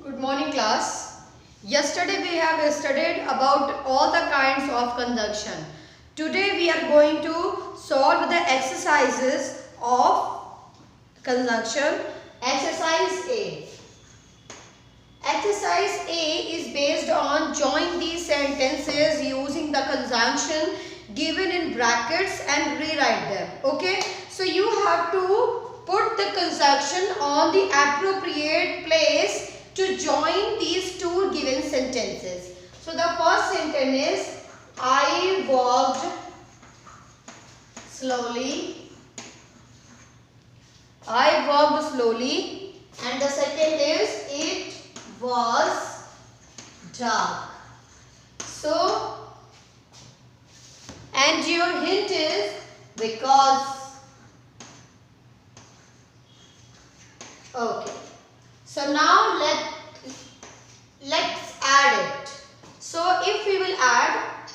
Good morning class. Yesterday we have studied about all the kinds of conjunction. Today we are going to solve the exercises of conjunction. Exercise A. Exercise A is based on join these sentences using the conjunction given in brackets and rewrite them. Okay. So you have to put the conjunction on the appropriate place to join these two given sentences. So the first sentence is I walked slowly. I walked slowly. And the second is it was dark. So, and your hint is because. Okay. So now let's add it. So if we will add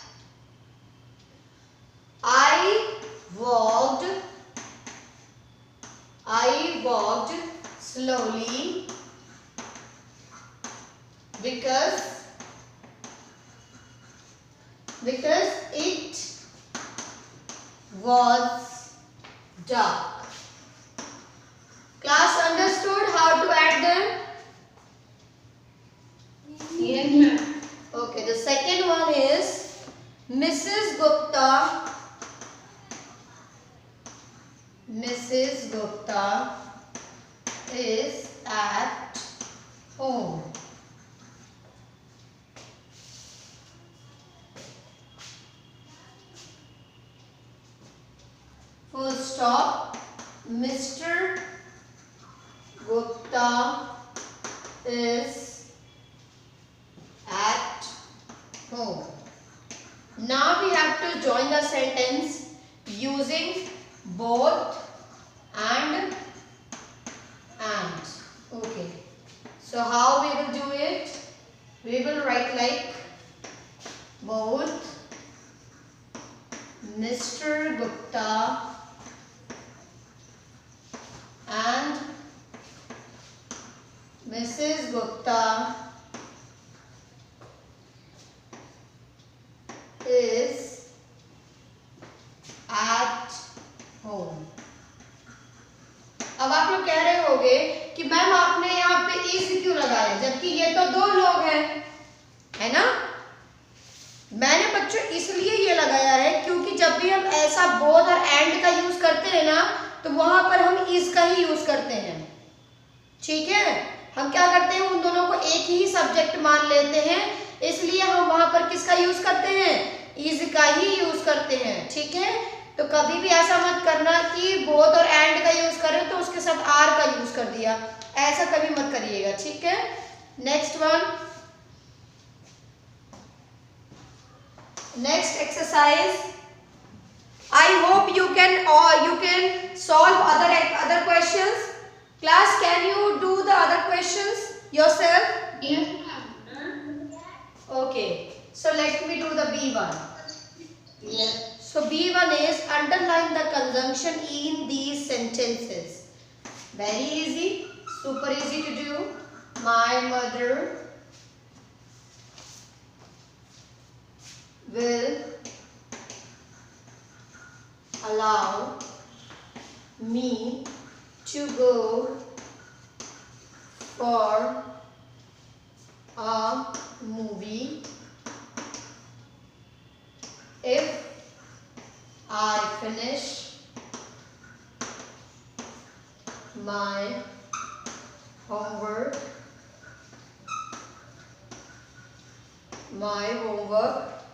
I walked slowly because it was dark. Class understood how to add them? Yes, ma'am. Okay, the second one is Mrs. Gupta is at home. Full stop. Mr. Gupta is at home. Now we have to join the sentence using both and. Okay. So how we will do it? We will write like both Mr. Gupta and Mrs. Gupta is at home. अब आप लोग कह रहे होंगे कि ma'am आपने यहाँ पे इज क्यों लगाया जबकि ये तो दो लोग हैं, है ना? मैंने बच्चों इसलिए ये लगाया है क्योंकि जब भी हम ऐसा बोथ और एंड का यूज करते हैं ना तो वहां पर हम इज का ही यूज करते हैं। ठीक है, हम क्या करते हैं उन दोनों को एक ही सब्जेक्ट मान लेते हैं, इसलिए हम वहां पर किसका यूज करते हैं? इज का ही यूज करते हैं। ठीक है, तो कभी भी ऐसा मत करना कि बोथ और एंड का यूज करें तो उसके साथ आर का यूज कर दिया, ऐसा कभी मत करिएगा। ठीक है, next one, next exercise. I hope you can solve other questions. Class, can you do the other questions yourself? Yes, ma'am. Okay. So let me do the B1. Yes. So B1 is underline the conjunction in these sentences. Very easy, super easy to do. My mother will allow me to go for a movie if I finish my homework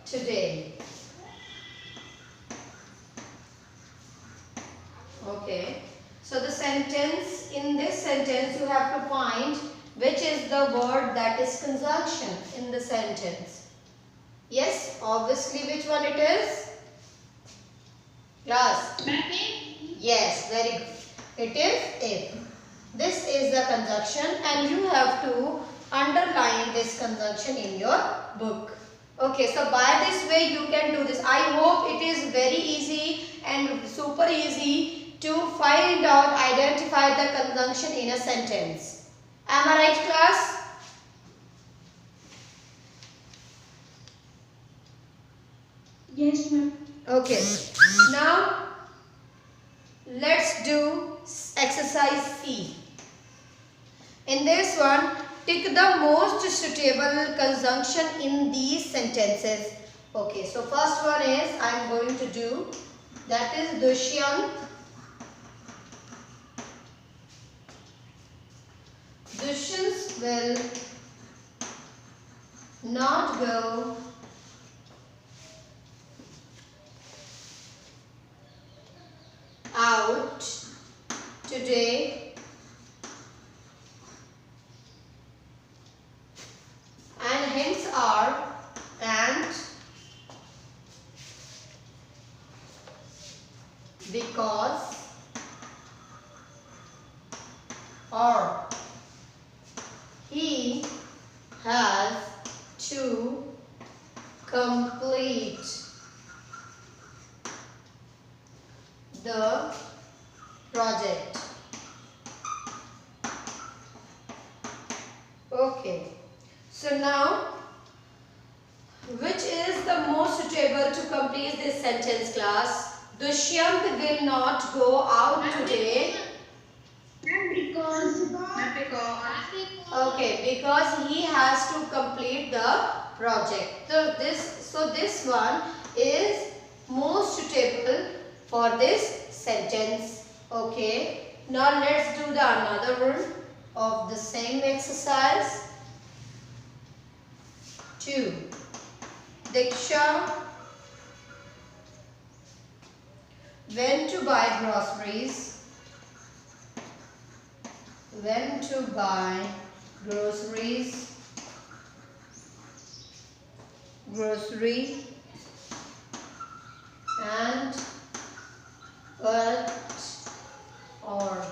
today. Okay, so the sentence, in this sentence you have to find which is the word that is conjunction in the sentence. Yes, obviously which one it is? Class? Yes, very good. It is if. This is the conjunction and you have to underline this conjunction in your book. Okay, so by this way you can do this. I hope it is very easy and super easy to find out, identify the conjunction in a sentence. Am I right, class? Yes, ma'am. Okay. Now let's do exercise C. In this one, pick the most suitable conjunction in these sentences. Okay, so first one is I am going to do, that is Dushyant. Dushyant will not go out today and hints are and, because, or, he has to complete the project. Okay, so now which is the most suitable to complete this sentence, class? Dushyant will not go out today. Because. Okay, because he has to complete the project. So this one is most suitable for this sentence. Okay. Now let's do the another one of the same exercise. 2. Diksha went to buy groceries. Went to buy groceries. Grocery. And but or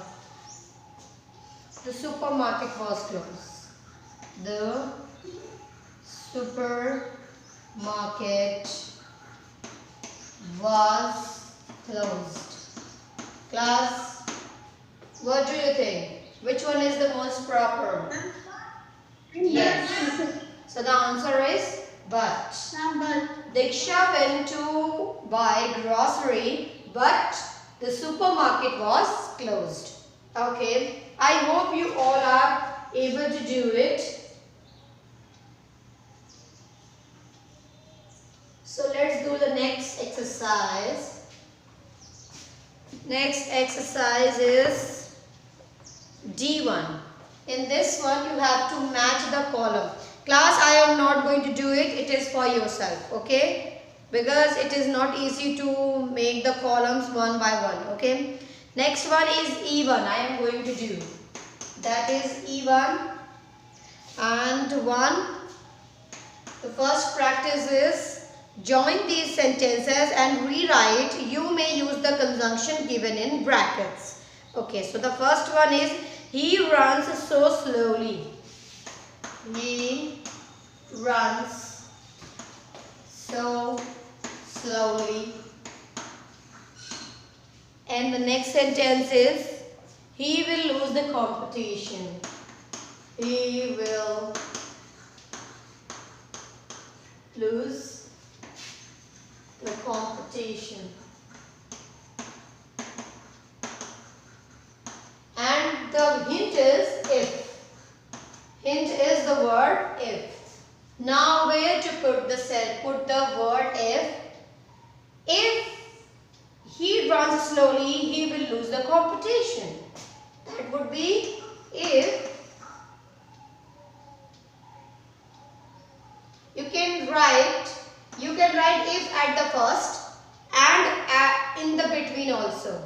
the supermarket was closed. The supermarket was closed. Class, what do you think? Which one is the most proper? Yes. So the answer is but. Diksha went to buy grocery, but the supermarket was closed. Okay. I hope you all are able to do it. So let's do the next exercise. Next exercise is D1. In this one you have to match the column. Class, I am not going to do it. It is for yourself. Okay. Because it is not easy to make the columns one by one. Okay. Next one is E1. I am going to do. That is E1. And 1. The first practice is join these sentences and rewrite. You may use the conjunction given in brackets. Okay. So the first one is he runs so slowly. He runs so slowly. And the next sentence is he will lose the competition. He will lose the competition. And the hint is if. Hint is the word if. Now where to put the cell? Put the word if. If he runs slowly, he will lose the competition. That would be if. You can write if at the first and in the between also.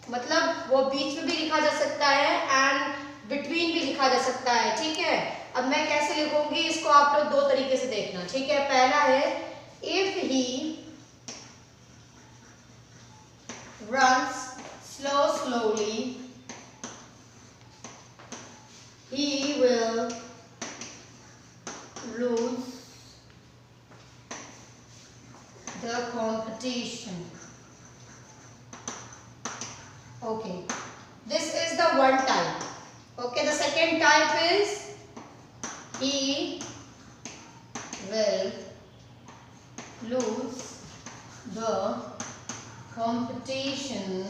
मतलब वो बीच में भी लिखा जा सकता है and between भी लिखा जा सकता है. ठीक है. अब मैं कैसे लिखूंगी इसको आप लोग दो तरीके से देखना. ठीक है. पहला है if he runs slowly, he will lose the competition. Okay, this is the one type. Okay, the second type is he will lose competition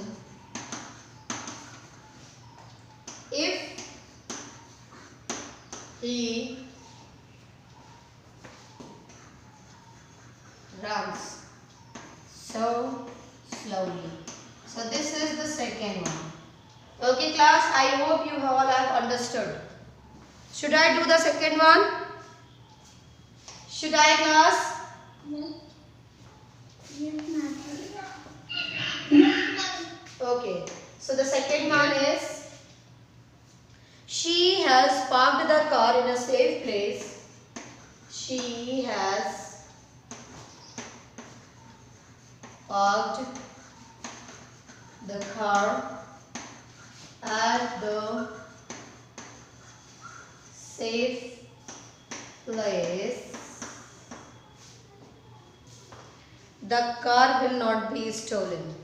if he runs so slowly. So this is the second one. Okay class, I hope you all have understood. Should I do the second one? Should I class? Okay, so the second one is, she has parked the car in a safe place. She has parked the car at the safe place. The car will not be stolen.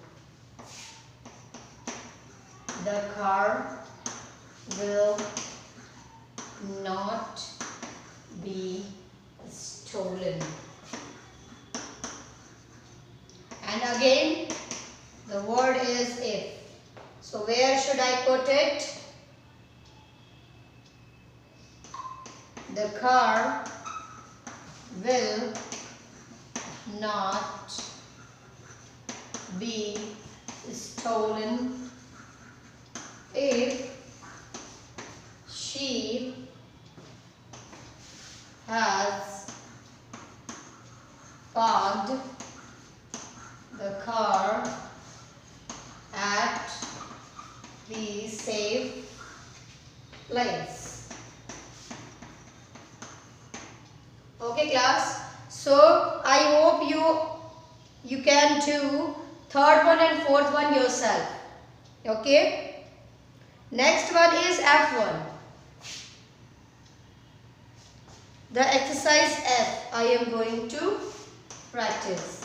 The car will not be stolen. And again, the word is if. So where should I put it? The car will not be stolen if she has parked the car at the safe place. Okay class, so I hope you can do third one and fourth one yourself. Okay, next one is F1. The exercise F I am going to practice.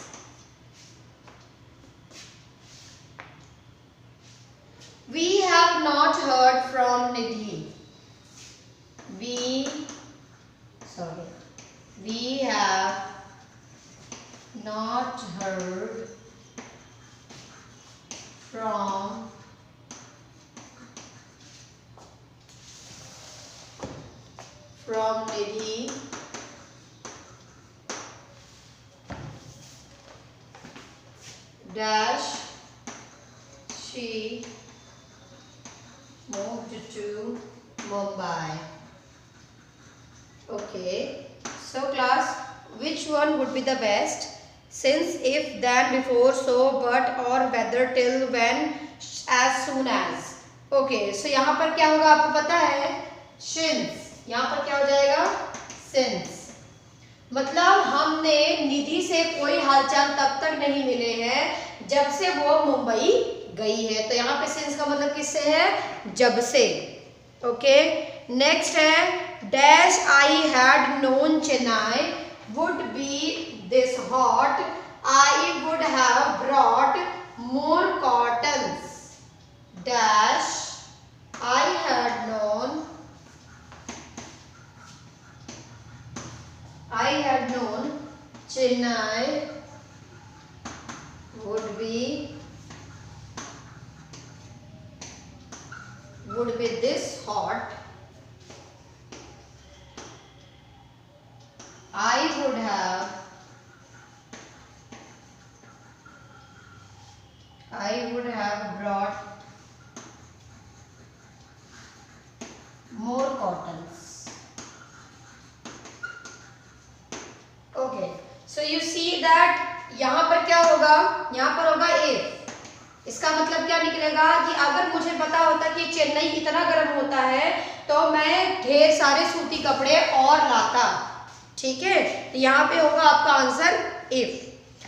We have not heard from Nidhi. We have not heard from Nidhi dash she moved to Mumbai. Okay, so class, which one would be the best? Since, if, then, before, so, but, or, whether, till, when, as soon as. Okay, so यहाँ पर क्या होगा आपको पता है? Since. यहाँ पर क्या हो जाएगा? Since. मतलब हमने निधि से कोई हालचाल तब तक नहीं मिले हैं जब से वो मुंबई गई है। तो यहाँ पे सिंस का मतलब किससे है? जब से। ओके, नेक्स्ट है dash I had known Chennai would be this hot I would have brought more cottons dash I had known Chennai would be this hot. I would have brought more cottons. Okay, so you see that यहाँ पर क्या होगा? यहाँ पर होगा if। इसका मतलब क्या निकलेगा कि अगर मुझे पता होता कि चेन्नई इतना गर्म होता है तो मैं ढेर सारे सूती कपड़े और लाता। ठीक है, तो यहाँ पे होगा आपका answer if।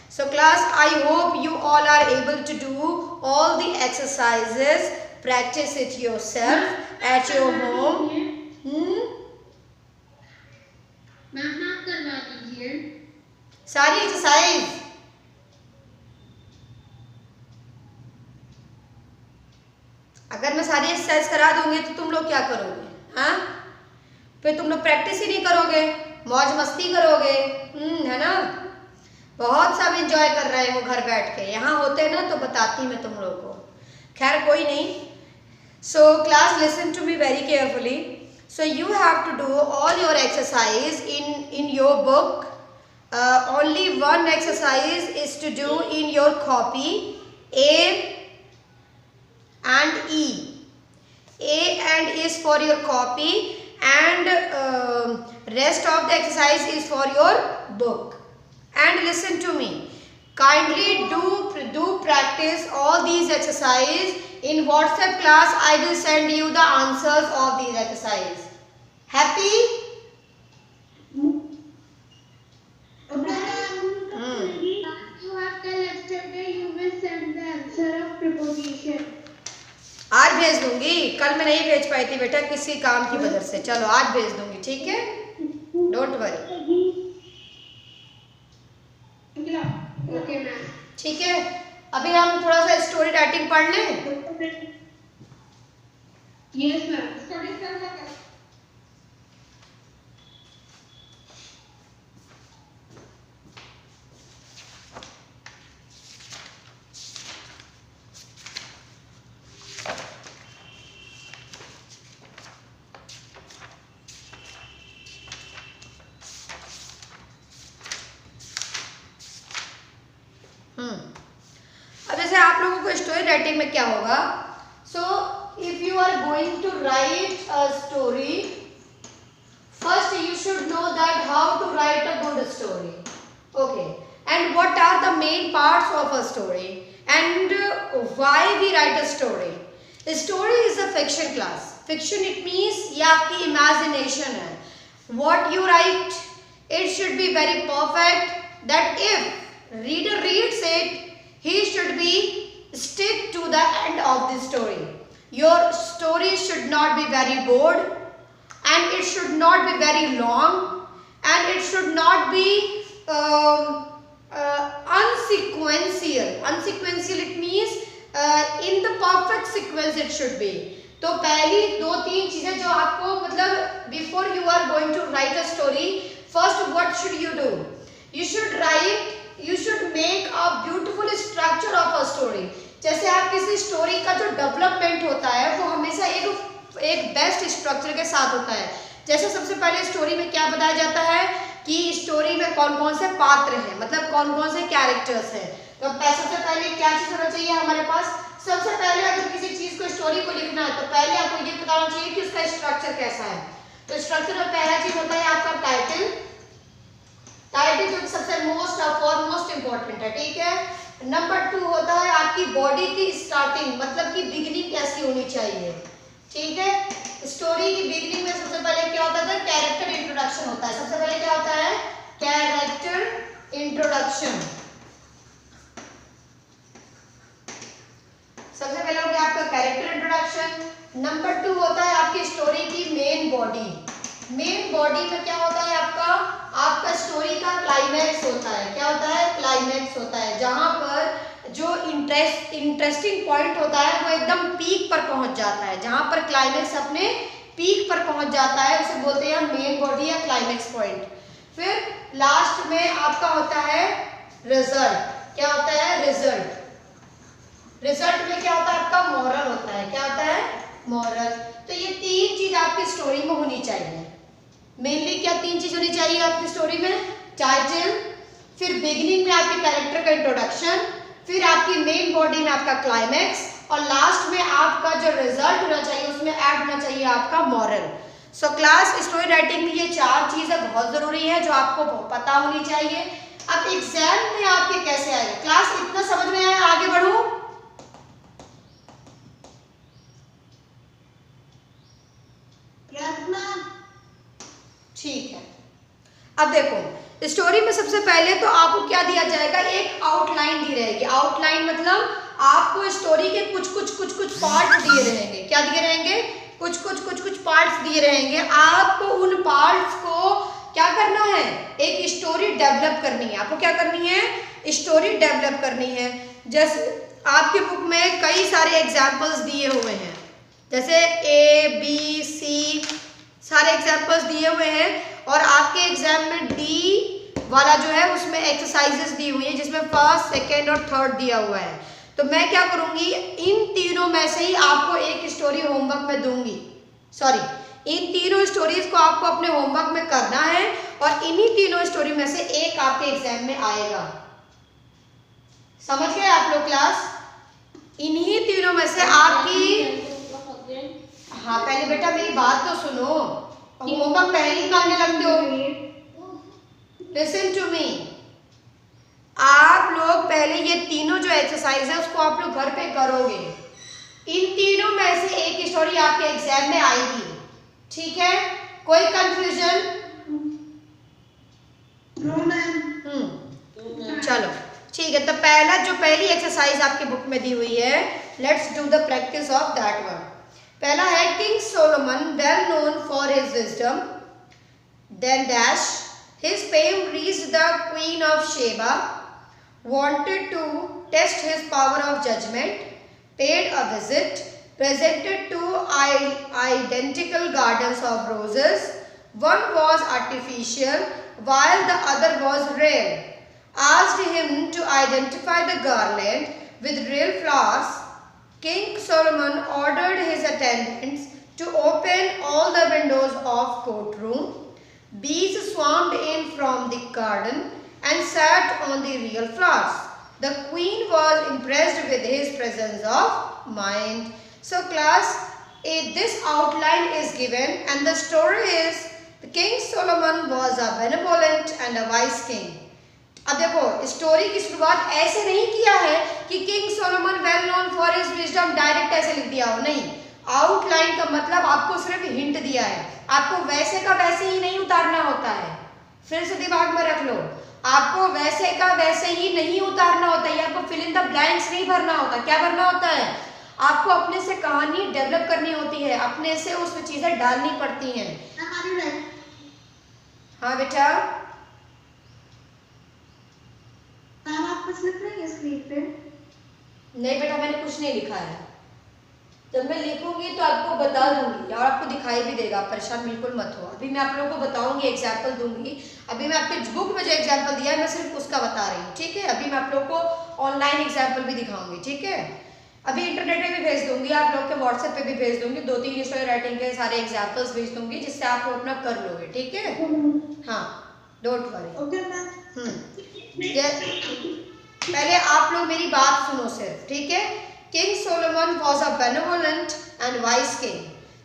So class, I hope you all are able to do all the exercises. Practice it yourself at your home. Ma'am आप करवा दीजिए सारी एक्सरसाइज। अगर मैं सारी एक्सरसाइज करा दूंगी तो तुम लोग क्या करोगे? हाँ, फिर तुम लोग प्रैक्टिस ही नहीं करोगे, मौज मस्ती करोगे, है ना? बहुत सब एंजॉय कर रहे हो घर बैठ के, यहाँ होते ना तो बताती मैं तुम लोगों को, खैर कोई नहीं। So class listen to me very carefully. So you have to do all your exercise in your book. Only one exercise is to do in your copy, A and E. A and E is for your copy and rest of the exercise is for your book. And listen to me, kindly do practice all these exercises. In WhatsApp class I will send you the answers of these exercises. Happy? You have till yesterday you will send the answer of preposition. आज भेज दूंगी, कल मैं नहीं भेज पाई थी बेटा किसी काम की वजह से। चलो आज भेज दूंगी, ठीक है, डोंट वरी। Okay ma'am. ठीक है, अभी हम थोड़ा सा स्टोरी राइटिंग पढ़ लें। Yes ma'am. स्टडी कर लेते हैं। अब जैसे आप लोगों को स्टोरी राइटिंग में क्या होगा, so if you are going to write a story, first you should know that how to write a good story, okay, and what are the main parts of a story and why we write a story. Story is a fiction class. Fiction it means ये आपकी imagination है। What you write it should be very perfect, that if reader reads it, he should be stick to the end of the story. Your story should not be very bored and it should not be very long and it should not be unsequential. Unsequential it means in the perfect sequence it should be. तो पहली दो तीन चीजें जो आपको मतलब before you are going to write a story, first what should you do? You should make a beautiful structure of a story. जैसे आप किसी स्टोरी का जो डेवलपमेंट होता है वो हमेशा एक बेस्ट स्ट्रक्चर के साथ होता है। जैसे सबसे पहले स्टोरी में क्या बताया जाता है कि स्टोरी में कौन कौन से पात्र हैं, मतलब कौन कौन से कैरेक्टर्स हैं। तो सबसे पहले क्या चीज होना चाहिए हमारे पास, सबसे पहले अगर किसी चीज को स्टोरी को लिखना है तो पहले आपको ये बताना चाहिए कि उसका स्ट्रक्चर कैसा है। तो स्ट्रक्चर में पहला चीज होता है आपका टाइटल। टाइटल जो सबसे मोस्ट फॉरमोस्ट इंपॉर्टेंट है, ठीक है। नंबर 2 होता है आपकी बॉडी की स्टार्टिंग, मतलब कि बिगिनिंग कैसी होनी चाहिए, ठीक है। स्टोरी की बिगिनिंग में सबसे पहले क्या होता है, कैरेक्टर इंट्रोडक्शन होता है। सबसे पहले क्या होता है, कैरेक्टर इंट्रोडक्शन। सबसे पहले हो गया आपका कैरेक्टर इंट्रोडक्शन। नंबर 2 होता है आपकी स्टोरी की मेन बॉडी। मेन बॉडी में क्या होता है आपका स्टोरी का क्लाइमैक्स होता है। क्या होता है, क्लाइमैक्स होता है, जहां पर जो इंटरेस्टिंग पॉइंट होता है वो एकदम पीक पर पहुंच जाता है। जहां पर क्लाइमैक्स अपने पीक पर पहुंच जाता है उसे बोलते हैं मेन बॉडी या क्लाइमैक्स पॉइंट। फिर लास्ट में आपका होता है रिजल्ट। क्या होता है, रिजल्ट। रिजल्ट में क्या होता है आपका मॉरल होता है। क्या होता है, मॉरल। तो ये तीन चीज आपकी स्टोरी में होनी चाहिए। मेनली क्या तीन चीज होनी चाहिए आपकी स्टोरी में, टाइटल, फिर बिगिनिंग में आपके कैरेक्टर का इंट्रोडक्शन, फिर आपकी मेन बॉडी में आपका क्लाइमैक्स और लास्ट में आपका जो रिजल्ट होना चाहिए उसमें ऐड होना चाहिए आपका moral. So class story writing में ये 4 चीजें बहुत जरूरी है जो आपको पता होनी चाहिए। अब एग्जाम में आपके कैसे आएगा, क्लास इतना समझ में आया, आगे बढ़ू। ठीक है, अब देखो स्टोरी में सबसे पहले तो आपको क्या दिया जाएगा, एक आउटलाइन दी रहेगी। आउटलाइन मतलब आपको स्टोरी के कुछ पार्ट दिए रहेंगे। क्या दिए रहेंगे, कुछ पार्ट्स दिए रहेंगे। आपको उन पार्ट्स को क्या करना है, एक स्टोरी डेवलप करनी है। आपको क्या करनी है, स्टोरी डेवलप करनी है। जैसे आपकी बुक में कई सारे एग्जाम्पल्स दिए हुए हैं, जैसे A, B, C सारे एग्जाम्पल्स दिए हुए हैं और आपके एग्जाम में D वाला जो है उसमें एक्सरसाइजेस दी हुई है, जिसमें फर्स्ट, सेकेंड और थर्ड दिया हुआ है। तो मैं क्या करूंगी, इन तीनों में से ही आपको एक स्टोरी होमवर्क में दूंगी। सॉरी, इन तीनों स्टोरीज को आपको अपने होमवर्क में करना है और इन्हीं तीनों स्टोरी में से एक आपके एग्जाम में आएगा। समझ गए आप लोग क्लास? इन्हीं तीनों में से आपकी, हाँ पहले बेटा मेरी बात तो सुनो, होमवर्क पहले ही करने लगते हो। लिसन टू मी, आप लोग पहले ये तीनों जो एक्सरसाइज है उसको आप लोग घर पे करोगे। इन तीनों में से एक स्टोरी आपके एग्जाम में आएगी, ठीक है? कोई कंफ्यूजन? चलो ठीक है, तो पहली एक्सरसाइज आपकी बुक में दी हुई है, let's do the practice of that one. पहला है, king Solomon well known for his wisdom, then dash his fame reached the queen of Sheba, wanted to test his power of judgment, paid a visit, presented two identical gardens of roses, one was artificial while the other was real, asked him to identify the garland with real flowers. King Solomon ordered his attendants to open all the windows of courtroom. Bees swarmed in from the garden and sat on the real flowers. The queen was impressed with his presence of mind. So class, this outline is given and the story is King Solomon was a benevolent and a wise king. अब देखो, story की शुरुआत ऐसे नहीं किया है कि king Solomon well known for his wisdom direct ऐसे लिख दिया हो, नहीं। आउटलाइन का मतलब आपको सिर्फ हिंट दिया है, आपको वैसे का वैसे ही नहीं उतारना होता है। फिर से दिमाग में रख लो, आपको वैसे का वैसे ही नहीं उतारना होता है, आपको फिल इन द ब्लैंक्स नहीं भरना होता। क्या भरना होता है? आपको अपने से कहानी डेवलप करनी होती है, अपने से उसमें चीजें डालनी पड़ती हैं। हाँ बेटा, आप कुछ लिख रही हैं स्क्रीन पे? नहीं बेटा, मैंने कुछ नहीं लिखा है। जब मैं लिखूंगी तो आपको बता दूंगी और आपको दिखाई भी देगा, परेशान बिल्कुल मत हो। अभी मैं आप लोगों को बताऊंगी, एग्जाम्पल दूंगी। अभी मैं आपके बुक में जो एग्जाम्पल दिया है मैं सिर्फ उसका बता रही हूँ, ठीक है? अभी मैं आप लोगों को ऑनलाइन एग्जाम्पल भी दिखाऊंगी, ठीक है? अभी इंटरनेट पे भी भेज दूंगी, आप लोग के व्हाट्सएप पे भी भेज दूंगी, 2-3 स्टोरी राइटिंग के सारे एग्जाम्पल्स भेज दूंगी, जिससे आप लोग अपना कर लोगे, ठीक है? हाँ, डोंट वरी। Okay ma'am. पहले आप लोग मेरी बात सुनो सिर्फ, ठीक है? King Solomon was a benevolent and wise king.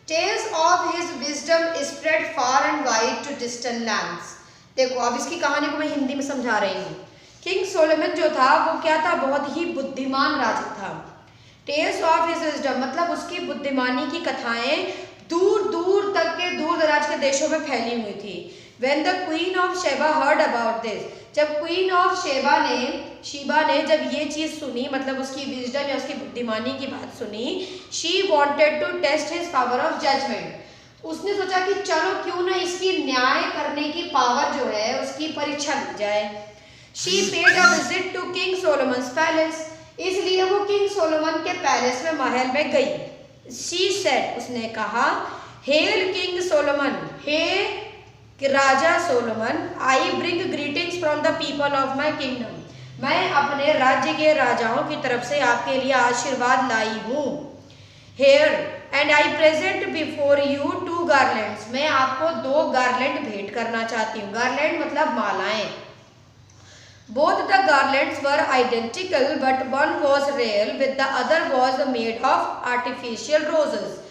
Tales of his wisdom spread far and wide to distant lands. देखो, अब इसकी कहानी को मैं हिंदी में समझा रही हूँ। किंग सोलोमन जो था वो क्या था? बहुत ही बुद्धिमान राजा था। टेल्स ऑफ हिज विजडम मतलब उसकी बुद्धिमानी की कथाएं दूर दूर तक के, दूर दराज के देशों में फैली हुई थी। When the queen of Sheba heard about this, जब क्वीन ऑफ शीबा ने जब ये चीज़ सुनी, मतलब उसकी विजडम या उसकी बुद्धिमानी की बात सुनी, she wanted to test his power of judgement. उसने सोचा कि चलो क्यों ना इसकी न्याय करने की पावर जो है उसकी परीक्षा ली जाए। She paid a visit to king Solomon's palace, इसलिए वो किंग सोलोमन के पैलेस में, महल में गई। शी सेड, उसने कहा, हेल किंग सोलोमन, हे कि राजा Solomon, I bring greetings from the people of my kingdom, मैं अपने राज्य के राजाओं की तरफ से आपके लिए आशीर्वाद लाई हूँ। Here and I present before you 2 garlands, मैं आपको 2 गार्लैंड भेंट करना चाहती हूँ। गार्लैंड मतलब मालाएं। Both the garlands were identical but one was real with the other was made of artificial roses.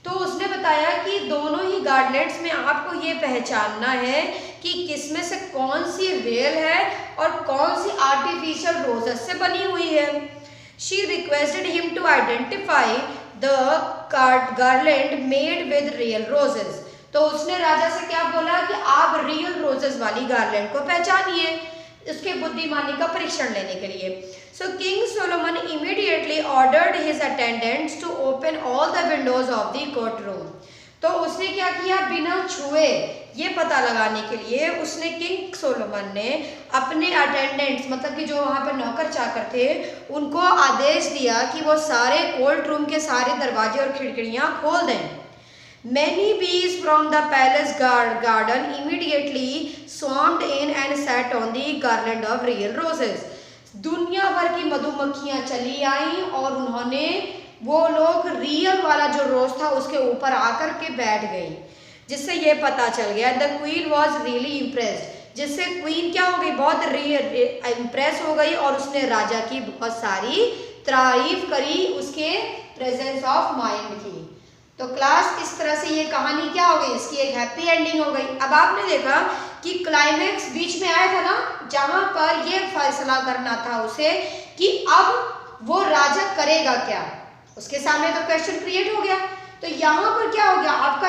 तो उसने बताया कि दोनों ही गार्लैंड्स में आपको ये पहचानना है कि किसमें से कौन सी रियल है और कौन सी आर्टिफिशियल रोजेस से बनी हुई है। She requested him to identify the garland made with real roses. तो उसने राजा से क्या बोला कि आप रियल रोजेस वाली गार्लैंड को पहचानिए, उसके बुद्धिमानी का परीक्षण लेने के लिए। So King Solomon immediately ordered his attendants to open all the windows of the courtroom. तो उसने क्या किया? बिना छुए ये पता लगाने के लिए उसने किंग सोलोमन ने अपने अटेंडेंट्स मतलब कि जो वहाँ पर नौकर चाकर थे उनको आदेश दिया कि वो सारे कोर्ट रूम के सारे दरवाजे और खिड़कियाँ खोल दें। Many bees from the palace garden immediately swarmed in and sat on the garland of real roses. दुनिया भर की मधुमक्खियां चली आई और उन्होंने वो लोग रियल वाला जो रोज था उसके ऊपर आकर के बैठ गई, जिससे ये पता चल गया the queen was really impressed, जिससे क्वीन क्या हो गई, बहुत इम्प्रेस हो गई और उसने राजा की बहुत सारी तारीफ करी, उसके प्रेजेंस ऑफ माइंड की। तो क्लास इस तरह से ये कहानी क्या हो गई, इसकी एक हैप्पी एंडिंग हो गई। अब आपने देखा कि क्लाइमैक्स बीच में आया था ना, जहां पर ये फैसला करना था उसे कि अब वो राजा करेगा क्या, उसके सामने तो क्वेश्चन क्रिएट हो गया। तो यहाँ पर क्या हो गया, आपका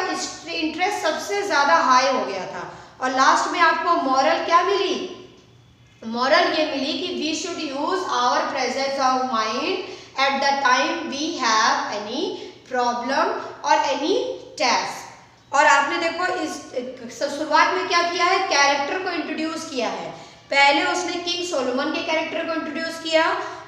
इंटरेस्ट सबसे ज्यादा हाई हो गया था और लास्ट में आपको मॉरल क्या मिली, मॉरल ये मिली कि we should use our presence of mind at the time we have any problem और एनी टास्क। और आपने देखो इस शुरुआत में क्या किया है, कैरेक्टर को इंट्रोड्यूस किया है। पहले उसने किंग सोलोमन के कैरेक्टर को इंट्रोड्यूस किया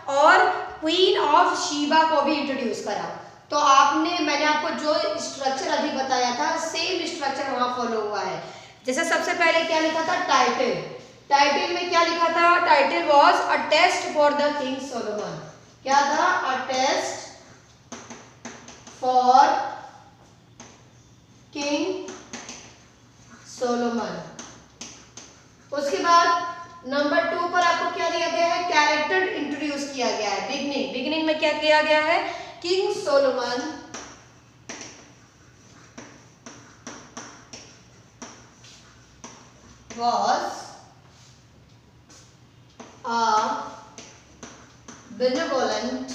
और क्वीन ऑफ शीबा को भी इंट्रोड्यूस करा। तो आपने, मैंने आपको जो स्ट्रक्चर अभी बताया था सेम स्ट्रक्चर वहां फॉलो हुआ है। जैसे सबसे पहले क्या लिखा था, टाइटल, टाइटल में क्या लिखा था, title was a test for the king Solomon. क्या था, a test for king Solomon. उसके बाद नंबर 2 पर आपको क्या दिया गया है, कैरेक्टर इंट्रोड्यूस किया गया है। बिगनिंग, बिगनिंग में क्या किया गया है, king Solomon was a benevolent